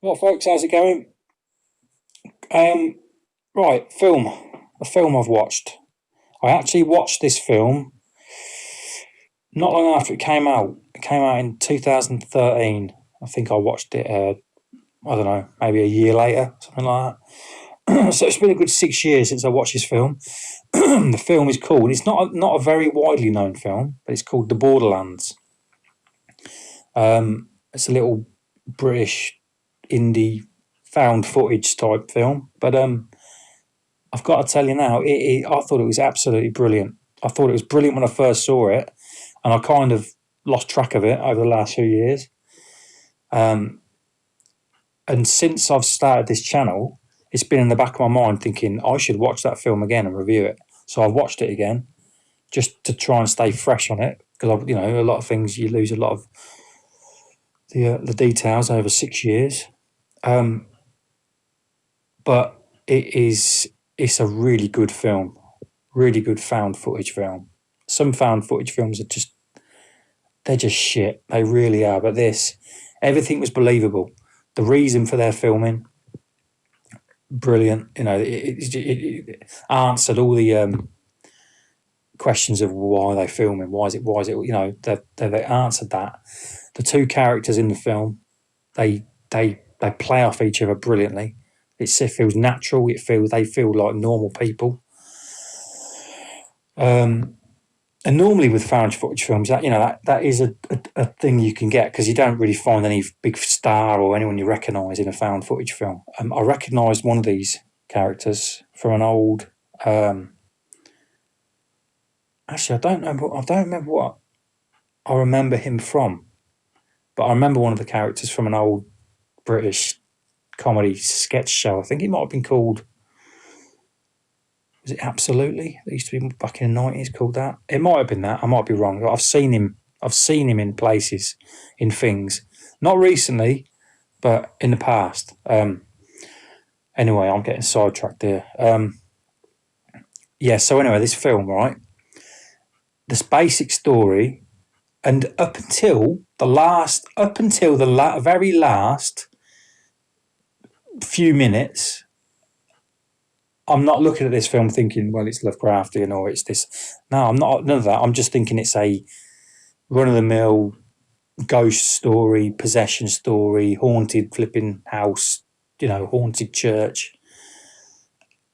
What, folks? How's it going? Um, right, film. A film I've watched. I actually watched this film not long after it came out. It came out in 2013. I think I watched it. I don't know, maybe a year later, something like that. So it's been a good 6 years since I watched this film. The film is called. It's not a very widely known film, but it's called The Borderlands. It's a little British indie found footage type film, but I've got to tell you now, I thought it was absolutely brilliant. I thought it was brilliant when I first saw it, and I kind of lost track of it over the last few years. And since I've started this channel, it's been in the back of my mind thinking I should watch that film again and review it. So I watched it again just to try and stay fresh on it because a lot of things you lose a lot of the details over 6 years. But it's a really good film, really good found footage film. Some found footage films they're just shit. They really are. But everything was believable. The reason for their filming, brilliant. It answered all the questions of why they're filming. Why is it? They answered that. The two characters in the film, they play off each other brilliantly. It feels natural. They feel like normal people. And normally with found footage films, that is a thing you can get because you don't really find any big star or anyone you recognise in a found footage film. I recognised one of these characters from an old. Actually, I don't remember what I remember him from, but I remember one of the characters from an old British comedy sketch show. I think it might have been called. Was it Absolutely? It used to be back in the 90s called that. It might have been that. I might be wrong. I've seen him in places, in things. Not recently, but in the past. Anyway, I'm getting sidetracked here. So anyway, this film, right? This basic story, and up until the very last few minutes, I'm not looking at this film thinking, well, it's Lovecraftian or it's this. No, I'm not. None of that. I'm just thinking it's a run-of-the-mill ghost story, possession story, haunted flipping house, haunted church.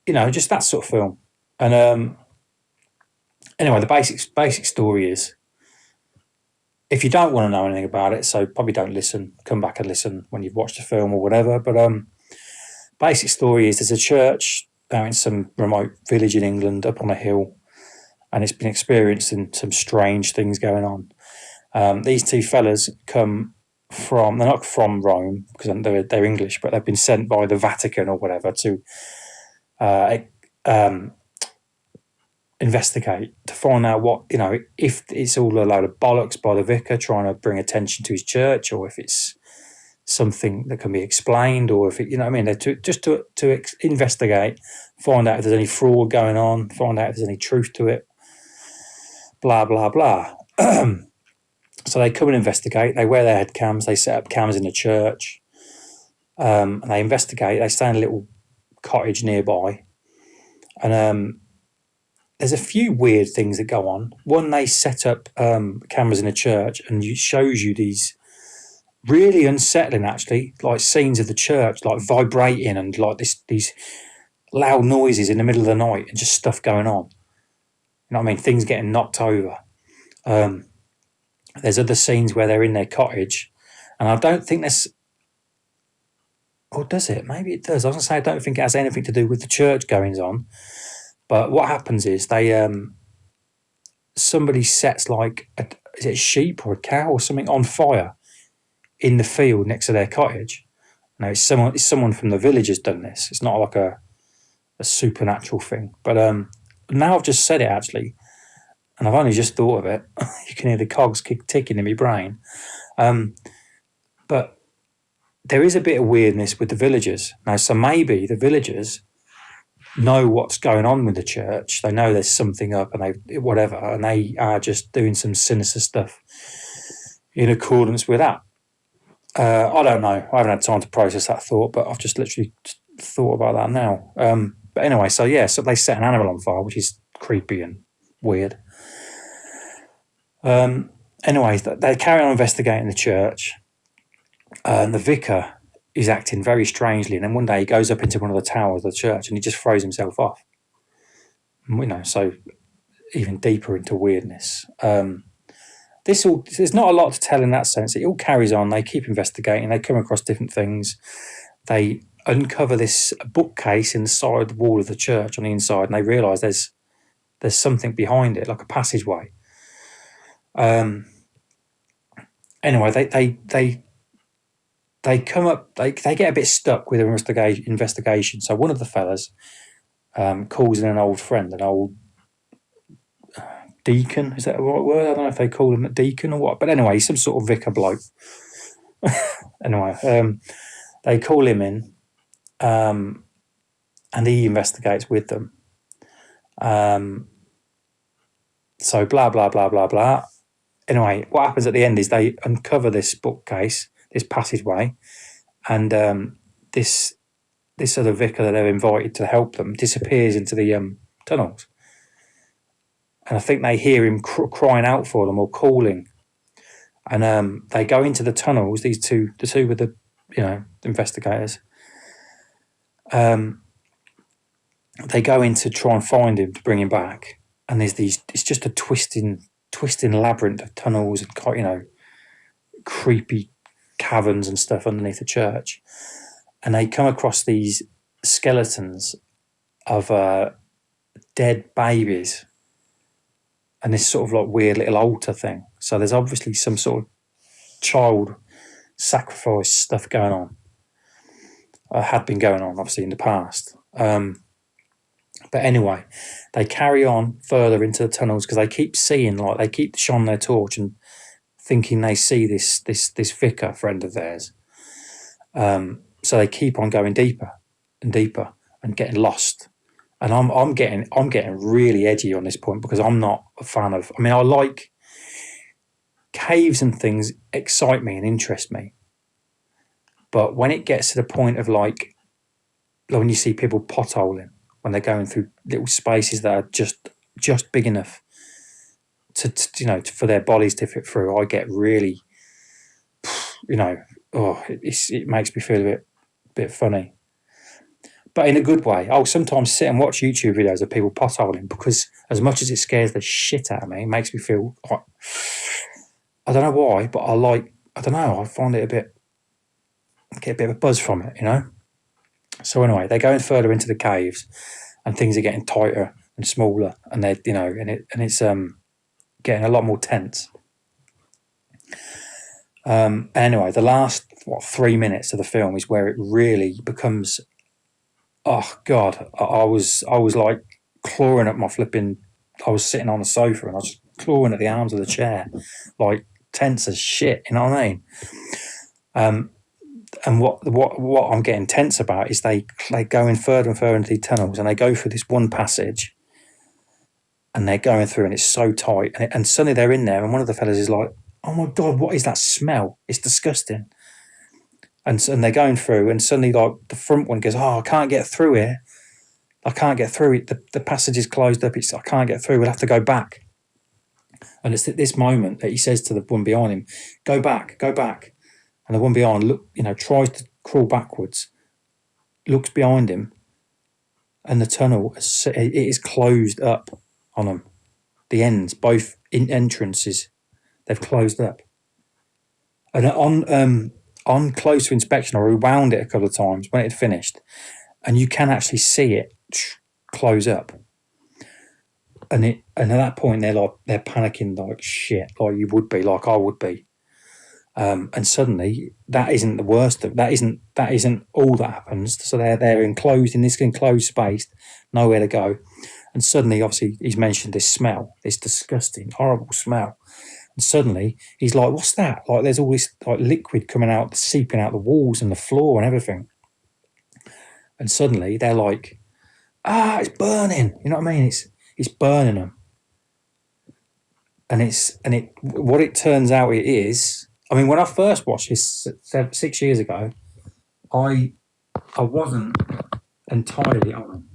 Just that sort of film. And anyway, the basic story is, if you don't want to know anything about it, so probably don't listen. Come back and listen when you've watched the film or whatever. But basic story is there's a church out in some remote village in England up on a hill, and it's been experiencing some strange things going on. These two fellas they're not from Rome because they're English, but they've been sent by the Vatican or whatever to investigate to find out if it's all a load of bollocks by the vicar trying to bring attention to his church, or if it's something that can be explained, or if they're to investigate, find out if there's any fraud going on, find out if there's any truth to it, blah blah blah. So they come and investigate. They wear their head cams. They set up cams in the church, and they investigate. They stay in a little cottage nearby, and there's a few weird things that go on. One, they set up cameras in a church, and it shows you these really unsettling, actually, like scenes of the church, like vibrating and like these loud noises in the middle of the night and just stuff going on. You know what I mean? Things getting knocked over. There's other scenes where they're in their cottage, and I don't think there's. Or does it? Maybe it does. I was going to say I don't think it has anything to do with the church goings on. But what happens is somebody sets is it a sheep or a cow or something on fire in the field next to their cottage. Now it's someone from the village has done this. It's not like a supernatural thing. But now I've just said it actually, and I've only just thought of it. You can hear the cogs ticking in my brain. But there is a bit of weirdness with the villagers now. So maybe the villagers know what's going on with the church. They know there's something up, and they are just doing some sinister stuff in accordance with that. I don't know. I haven't had time to process that thought, but I've just literally thought about that now. But anyway, so yeah, so they set an animal on fire, which is creepy and weird. Anyway, they carry on investigating the church, and the vicar is acting very strangely. And then one day he goes up into one of the towers of the church and he just throws himself off. So even deeper into weirdness. There's not a lot to tell in that sense. It all carries on. They keep investigating. They come across different things. They uncover this bookcase in the side wall of the church on the inside, and they realise there's something behind it, like a passageway. Anyway, they come up. They get a bit stuck with their investigation. So one of the fellas calls in an old friend, an old deacon. Is that the right word? I don't know if they call him a deacon or what. But anyway, he's some sort of vicar bloke. Anyway, they call him in, and he investigates with them. So blah blah blah blah blah. Anyway, what happens at the end is they uncover this bookcase, this passageway, and this other vicar that they've invited to help them disappears into the tunnels. And I think they hear him crying out for them or calling. And they go into the tunnels. The two with the investigators. They go in to try and find him to bring him back. And there's these. It's just a twisting labyrinth of tunnels and creepy caverns and stuff underneath the church. And they come across these skeletons of dead babies. And this sort of like weird little altar thing. So there's obviously some sort of child sacrifice stuff going on. Had been going on, obviously, in the past. But anyway, they carry on further into the tunnels because they keep seeing, they keep shining their torch and thinking they see this vicar friend of theirs. So they keep on going deeper and deeper and getting lost. And I'm getting really edgy on this point because I'm not a fan of. I mean, I like caves and things excite me and interest me, but when it gets to the point of like when you see people potholing when they're going through little spaces that are just big enough to for their bodies to fit through, I get really, it makes me feel a bit funny. But in a good way. I'll sometimes sit and watch YouTube videos of people potholing because as much as it scares the shit out of me, it makes me feel like, I don't know why, but I find it get a bit of a buzz from it, So anyway, they're going further into the caves and things are getting tighter and smaller and they're, it's getting a lot more tense. Anyway, the last 3 minutes of the film is where it really becomes, oh God, I was like clawing at my flipping. I was sitting on the sofa and I was clawing at the arms of the chair, like tense as shit. You know what I mean? And what I'm getting tense about is they go in further and further into the tunnels and they go through this one passage, and they're going through and it's so tight, and suddenly they're in there and one of the fellas is like, "Oh my God, what is that smell? It's disgusting." And they're going through, and suddenly, like, the front one goes, "Oh, I can't get through here. I can't get through it. The passage is closed up. I can't get through. We'll have to go back." And it's at this moment that he says to the one behind him, "Go back, go back." And the one behind tries to crawl backwards, looks behind him, and the tunnel it is closed up on them. The ends, both in entrances, they've closed up. And on closer inspection, I rewound it a couple of times when it had finished, and you can actually see it close up. And at that point, they're panicking like shit, like you would be, like I would be. And suddenly, that isn't the worst. That isn't all that happens. So they're enclosed in this enclosed space, nowhere to go. And suddenly, obviously, he's mentioned this smell, this disgusting, horrible smell. And suddenly, he's like, "What's that?" Like, there's all this like liquid coming out, seeping out the walls and the floor and everything. And suddenly, they're like, "It's burning!" You know what I mean? It's burning them. And what it turns out it is, I mean, when I first watched this 6 years ago, I wasn't entirely on.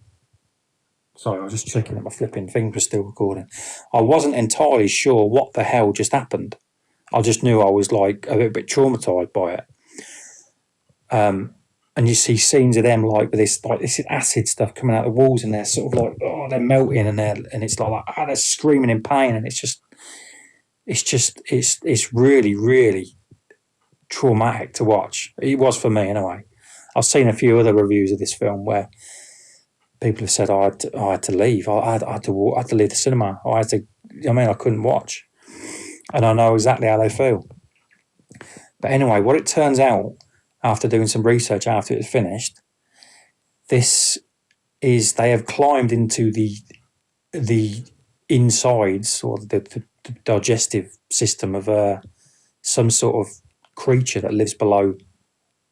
Sorry, I was just checking that my flipping things were still recording. I wasn't entirely sure what the hell just happened. I just knew I was like a bit traumatized by it. And you see scenes of them like with this acid stuff coming out of the walls, and they're sort of like, oh, they're melting, and it's like oh, they're screaming in pain, and it's really, really traumatic to watch. It was for me anyway. I've seen a few other reviews of this film where people have said I had to leave. I had to leave the cinema. I couldn't watch, and I know exactly how they feel. But anyway, what it turns out after doing some research after it's finished, this is they have climbed into the insides or the digestive system of some sort of creature that lives below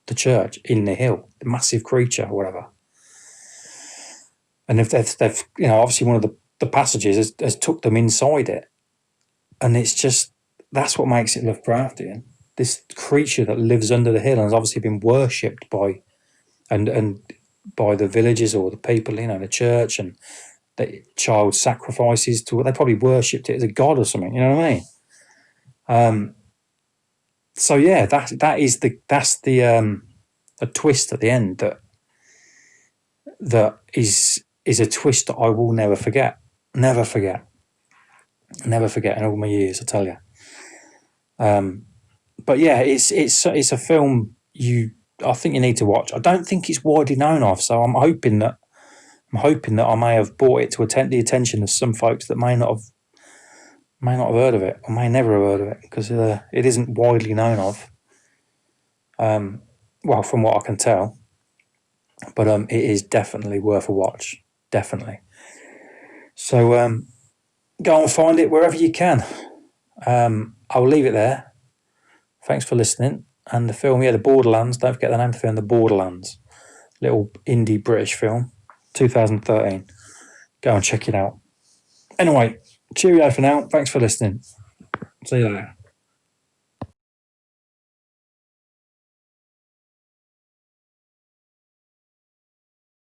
the church in the hill, the massive creature or whatever. And if they've obviously one of the passages has took them inside it, and it's just that's what makes it Lovecraftian. This creature that lives under the hill and has obviously been worshipped by and by the villagers or the people, the church, and the child sacrifices to. They probably worshipped it as a god or something. You know what I mean? So yeah, that's the a twist at the end that is a twist that I will never forget. Never forget in all my years, I tell you. But yeah, it's a film I think you need to watch. I don't think it's widely known of, so I'm hoping that I may have brought it to the attention of some folks that may not have heard of it, or may never have heard of it, because it isn't widely known of. Well, from what I can tell, but it is definitely worth a watch, definitely. So go and find it wherever you can. I'll leave it there. Thanks for listening. And the film, the Borderlands. Don't forget the name of the film, The Borderlands. Little indie British film, 2013. Go and check it out. Anyway, cheerio for now. Thanks for listening. See you later.